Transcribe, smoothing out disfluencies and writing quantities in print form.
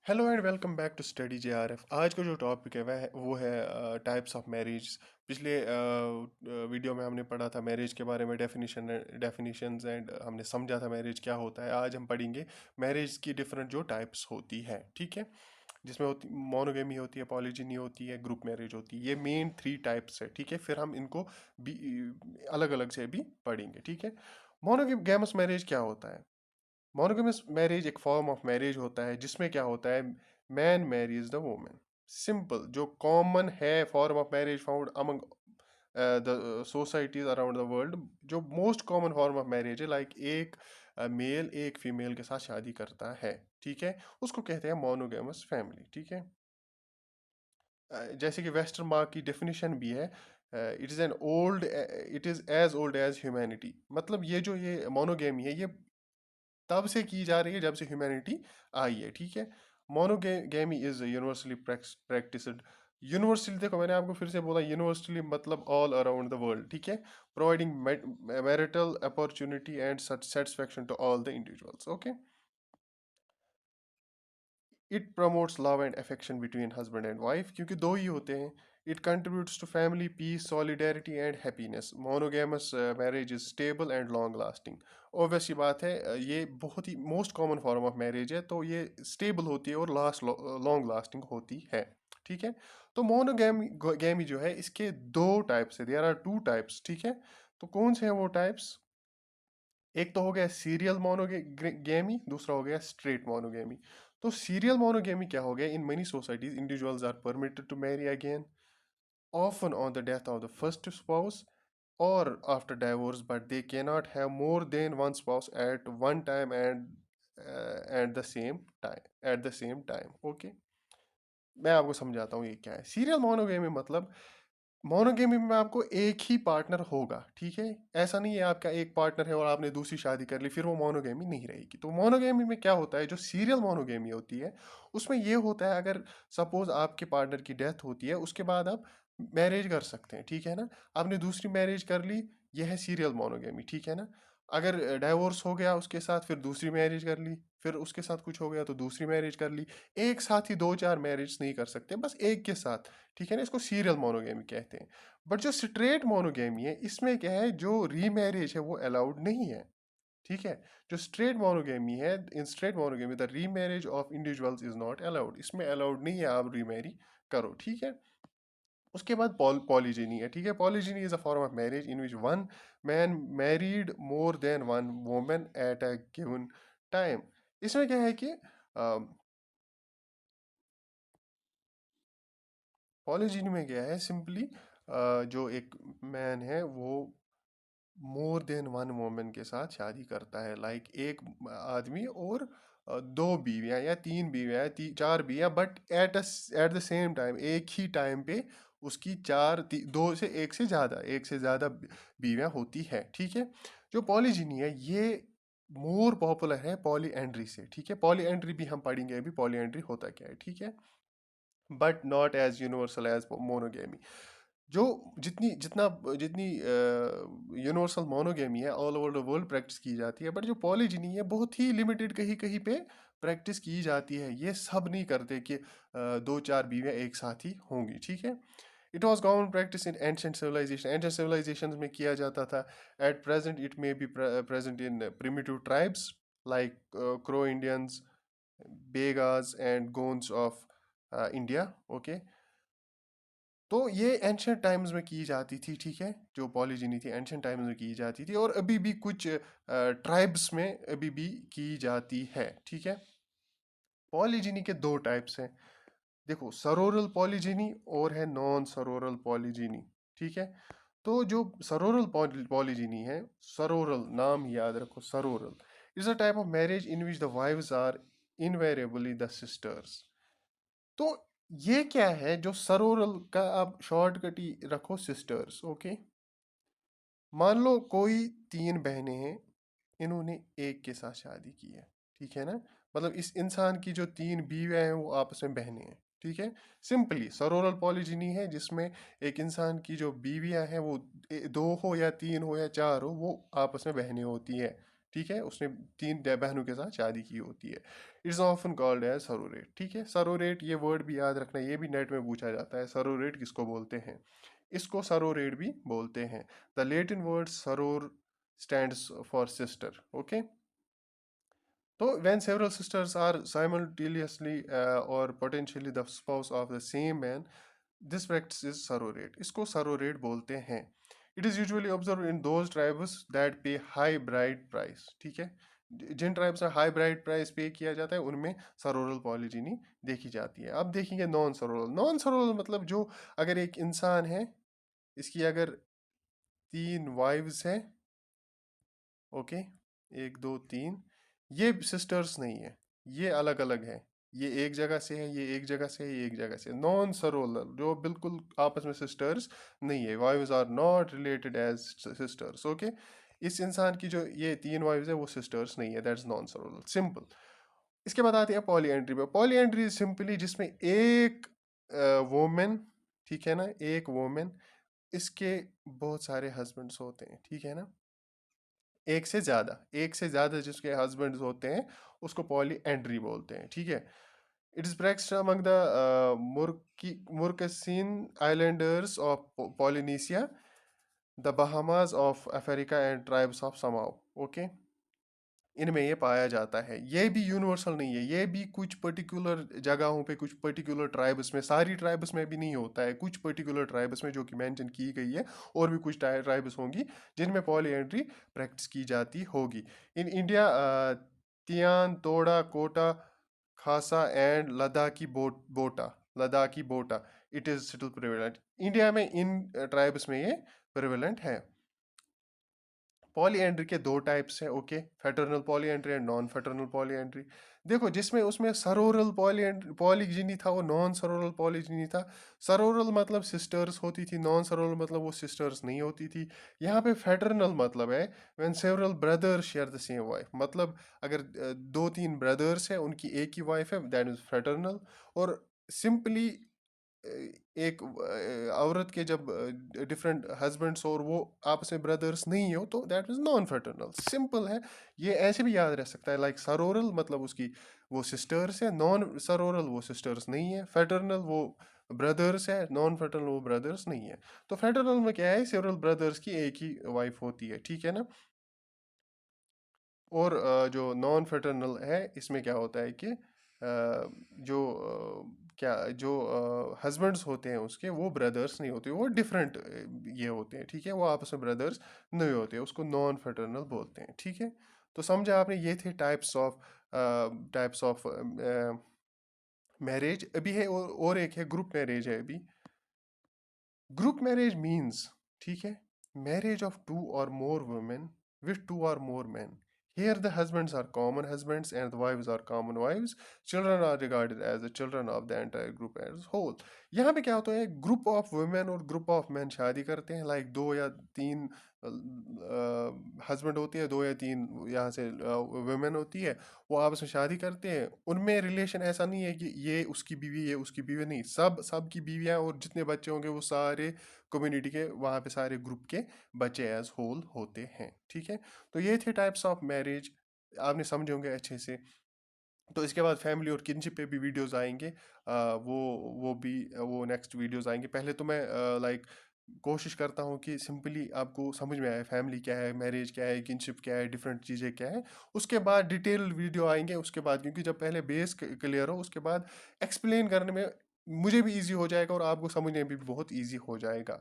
Hello and welcome back to study JRF. आज का जो टॉपिक है वो है टाइप्स ऑफ मैरिज। पिछले वीडियो में हमने पढ़ा था मैरिज के बारे में, डेफिनेशंस एंड हमने समझा था मैरिज क्या होता है। आज हम पढ़ेंगे मैरिज की डिफरेंट जो टाइप्स होती है, ठीक है। जिसमें होती मोनोगेमी होती है, पॉलीजिनी होती है, ग्रुप मैरिज होती है। ये मेन 3 टाइप्स है, ठीक है। फिर हम इनको भी अलग अलग से भी पढ़ेंगे, ठीक है। मोनोगेमस मैरिज क्या होता है? मोनोगेमस मैरिज एक फॉर्म ऑफ मैरिज होता है जिसमें क्या होता है, man marries the woman. Simple जो कॉमन है form of marriage found among the societies around the world. जो most common form of marriage है, लाइक एक मेल एक फीमेल के साथ शादी करता है, ठीक है, उसको कहते हैं मोनोगेमस फैमिली, ठीक है। जैसे कि वेस्टर्न मार्क की डेफिनेशन भी है, it is as old as humanity. मतलब ये मोनोगेमी है, ये तब से की जा रही है जब से ह्यूमैनिटी आई है, ठीक है। Monogamy is universally practised. Universally, देखो मैंने आपको फिर से बोला, यूनिवर्सली मतलब ऑल अराउंड द वर्ल्ड, ठीक है। Providing marital opportunity and satisfaction to all the individuals, okay. It promotes love and affection between husband and wife, क्योंकि दो ही होते हैं। It contributes to family peace, solidarity and happiness. Monogamous marriage is stable and long lasting. Obvious सी बात है, ये बहुत ही most common form of marriage है, तो ये स्टेबल होती है और लॉन्ग लास्टिंग होती है, ठीक है। तो मोनोगेमी गेमी जो है, इसके दो टाइप्स है, देयर आर 2 टाइप्स, ठीक है। तो कौन से हैं वो टाइप्स? एक तो हो गया सीरियल मोनोगेमी, दूसरा हो गया स्ट्रेट मोनोगेमी। तो सीरियल मोनोगेमी क्या हो गया? In many societies individuals are permitted to marry again, often on the death of the first spouse or after divorce, but they cannot have more than one spouse at one time and at the same time, okay। मैं आपको समझाता हूँ ये क्या है। Serial monogamy मतलब, monogamy में आपको एक ही पार्टनर होगा, ठीक है। ऐसा नहीं है आपका एक पार्टनर है और आपने दूसरी शादी कर ली, फिर वो मोनोगेमी नहीं रहेगी। तो मोनोगेमी में क्या होता है, जो सीरियल मोनोगेमी होती है, उसमें ये होता है, अगर सपोज आपके पार्टनर की डेथ होती है, उसके बाद आप मैरिज कर सकते हैं, ठीक है ना। आपने दूसरी मैरिज कर ली, यह है सीरियल मोनोगेमी, ठीक है ना। अगर डाइवोर्स हो गया उसके साथ, फिर दूसरी मैरिज कर ली, फिर उसके साथ कुछ हो गया तो दूसरी मैरिज कर ली। एक साथ ही दो चार मैरिज नहीं कर सकते, बस एक के साथ, ठीक है ना। इसको सीरियल मोनोगेमी कहते हैं। बट जो स्ट्रेट मोनोगेमी है, इसमें क्या है, जो रीमैरिज है वो अलाउड नहीं है, ठीक है। जो स्ट्रेट मोनोगेमी है, in straight monogamy the remarriage of individuals is not allowed. इसमें अलाउड नहीं है आप रीमैरी करो, ठीक है। उसके बाद पॉलीजिनी है, ठीक है। पॉलीजिनी is a form of marriage in which one man married more than one women at a given time. इसमें क्या है कि पॉलीजिनी में क्या है, सिंपली जो एक मैन है वो मोर देन वन वोमेन के साथ शादी करता है, लाइक एक आदमी और दो बीवियां या तीन बीवियां या चार बीवियां, but at the same time, एक ही टाइम पे उसकी दो से एक से ज़्यादा बीवियां होती है, ठीक है। जो पॉलीजिनी है ये मोर पॉपुलर है पॉली एंड्री से, ठीक है। पॉली एंड्री भी हम पढ़ेंगे अभी, पॉली एंड्री होता क्या है, ठीक है। But not as universal as monogamy. जो जितनी जितना जितनी यूनिवर्सल मोनोगेमी है all over the world practice की जाती है, बट जो पॉलीजिनी है बहुत ही लिमिटेड कहीं कहीं पे प्रैक्टिस की जाती है। ये सब नहीं करते कि दो चार बीवियां एक साथ ही होंगी, ठीक है। It was common practice in ancient civilization, ancient civilization में किया जाता था। At present it may be present in primitive tribes like Crow Indians, Baigas and Gonds of India, okay. तो ये एंशंट टाइम्स में की जाती थी, ठीक है। जो पॉलीजिनी थी एंशंट टाइम्स में की जाती थी, और अभी भी कुछ ट्राइब्स में अभी भी की जाती है, ठीक है। पॉलीजिनी के दो टाइप्स हैं, देखो, सरोरल पॉलीजिनी और है नॉन सरोरल पॉलीजिनी, ठीक है। तो जो सरोरल पॉलीजिनी है, सरोरल नाम याद रखो, sororal is a type of marriage in which the wives are invariably the sisters. तो ये क्या है, जो सरोरल का आप शॉर्टकट ही रखो, सिस्टर्स, ओके। मान लो कोई 3 बहनें हैं, इन्होंने एक के साथ शादी की है, ठीक है ना। मतलब इस इंसान की जो 3 बीवियां हैं वो आपस में बहनें हैं, ठीक है। सिंपली सरोरल पॉलीजिनी है जिसमें एक इंसान की जो बीवियां हैं वो दो हो या तीन हो या चार हो, वो आपस में बहनें होती है, ठीक है, उसने 3 बहनों के साथ शादी की होती है। It's often called as sororate. ठीक है, सरोरेट ये वर्ड भी याद रखना, ये भी नेट में पूछा जाता है, सरोरेट किसको बोलते हैं। इसको सरोरेट भी बोलते हैं। The Latin word Saror stands for sister. Okay, तो when several sisters are simultaneously or potentially the spouse of the same man, this practice is surrogate. इसको surrogate बोलते हैं। It is usually observed in those tribes that pay high bride price। ठीक है, जिन tribes में high bride price पे किया जाता है उनमें सरोरल पॉलीजिनी देखी जाती है। अब देखेंगे नॉन सरोरल। नॉन सरोरल मतलब जो, अगर एक इंसान है, इसकी अगर 3 वाइव्स है, ओके, 1 2 3, ये सिस्टर्स नहीं है, ये अलग अलग है। ये एक जगह से है, ये एक जगह से है, ये एक जगह से। नॉन सरोलर जो बिल्कुल आपस में सिस्टर्स नहीं है, wives are not related as sisters. Okay, इस इंसान की जो ये 3 वाइव्स है वो सिस्टर्स नहीं है, दैट्स नॉन सरोलर, सिंपल। इसके बाद आते हैं पॉली एंट्री पे। पॉली एंट्री सिंपली जिसमें एक वोमेन, ठीक है ना, एक वोमेन, इसके बहुत सारे हस्बैंड्स होते हैं, ठीक है ना, एक से ज्यादा जिसके हस्बैंड्स होते हैं उसको पॉली एंड्री बोलते हैं। ठीक है, it is practiced among the Murcian islanders of Polynesia, the Bahamas of Africa and tribes of Samoa। Okay, इनमें ये पाया जाता है। ये भी यूनिवर्सल नहीं है, ये भी कुछ पर्टिकुलर जगहों पे, कुछ पर्टिकुलर ट्राइब्स में, सारी ट्राइब्स में भी नहीं होता है, कुछ पर्टिकुलर ट्राइब्स में जो कि मेंशन की गई है। और भी कुछ ट्राइब्स होंगी जिनमें पॉलीएंड्री प्रैक्टिस की जाती होगी। इन इंडिया तियान, तोड़ा, कोटा, खासा एंड लद्दाखी बोटा it is still prevalent. India में इन ट्राइब्स में ये प्रिवेलेंट है। पॉलीएंड्री के 2 टाइप्स हैं। Okay, fraternal polyandry and non fraternal polyandry. देखो, जिसमें उसमें सरोरल पॉलीजिनी था वो नॉन सरोरल पॉलीजिनी था। सरोरल मतलब सिस्टर्स होती थी, नॉन सरोरल मतलब वो सिस्टर्स नहीं होती थी। यहाँ पे फैटर्नल मतलब है when several brothers share the same wife, मतलब अगर 2 3 ब्रदर्स हैं उनकी एक ही वाइफ है, दैट इज फैटर्नल। और सिंपली एक औरत के जब डिफरेंट हस्बैंड्स और वो आपस में ब्रदर्स नहीं हो तो दैट इज नॉन फैटर्नल। सिंपल है, ये ऐसे भी याद रह सकता है। लाइक सरोरल मतलब उसकी वो सिस्टर्स है, नॉन सरोरल वो सिस्टर्स नहीं है, फैटर्नल वो ब्रदर्स है, नॉन फैटर्नल वो ब्रदर्स नहीं है। तो फैटर्नल में क्या है, सेवरल ब्रदर्स की एक ही वाइफ होती है, ठीक है ना। और जो नॉन फैटर्नल है इसमें क्या होता है कि जो क्या जो हस्बैंड्स होते हैं उसके, वो ब्रदर्स नहीं होते, वो डिफरेंट ये होते हैं, ठीक है, वो आपस में ब्रदर्स नहीं होते, उसको नॉन फैटर्नल बोलते हैं। ठीक है, तो समझा आपने, ये थे टाइप्स ऑफ मैरिज। अभी है और एक है ग्रुप मैरिज है अभी। ग्रुप मैरिज मीन्स, ठीक है, marriage of 2 or more women with 2 or more men। Here the husbands are common husbands and the wives are common wives। Children are regarded as the children of the entire group as whole। यहाँ पे क्या होता है, group of women और group of man शादी करते हैं, like 2 या 3 हस्बैंड होती है, 2 या 3 यहाँ से वुमेन होती है, वो आपस में शादी करते हैं। उनमें रिलेशन ऐसा नहीं है कि ये उसकी बीवी ये उसकी बीवी, नहीं, सब की बीवियाँ और जितने बच्चे होंगे वो सारे कम्युनिटी के, वहाँ पे सारे ग्रुप के बच्चे एज होल होते हैं। ठीक है, तो ये थे टाइप्स ऑफ मैरिज, आपने समझे होंगे अच्छे से। तो इसके बाद फैमिली और किनशिप पे भी वीडियोस आएंगे, वो नेक्स्ट वीडियोस आएंगे। पहले तो मैं लाइक कोशिश करता हूँ कि सिंपली आपको समझ में आए फैमिली क्या है, मैरिज क्या है, किनशिप क्या है, डिफरेंट चीज़ें क्या है। उसके बाद डिटेल वीडियो आएंगे उसके बाद, क्योंकि जब पहले बेस क्लियर हो उसके बाद एक्सप्लेन करने में मुझे भी ईजी हो जाएगा और आपको समझने में भी बहुत ईजी हो जाएगा।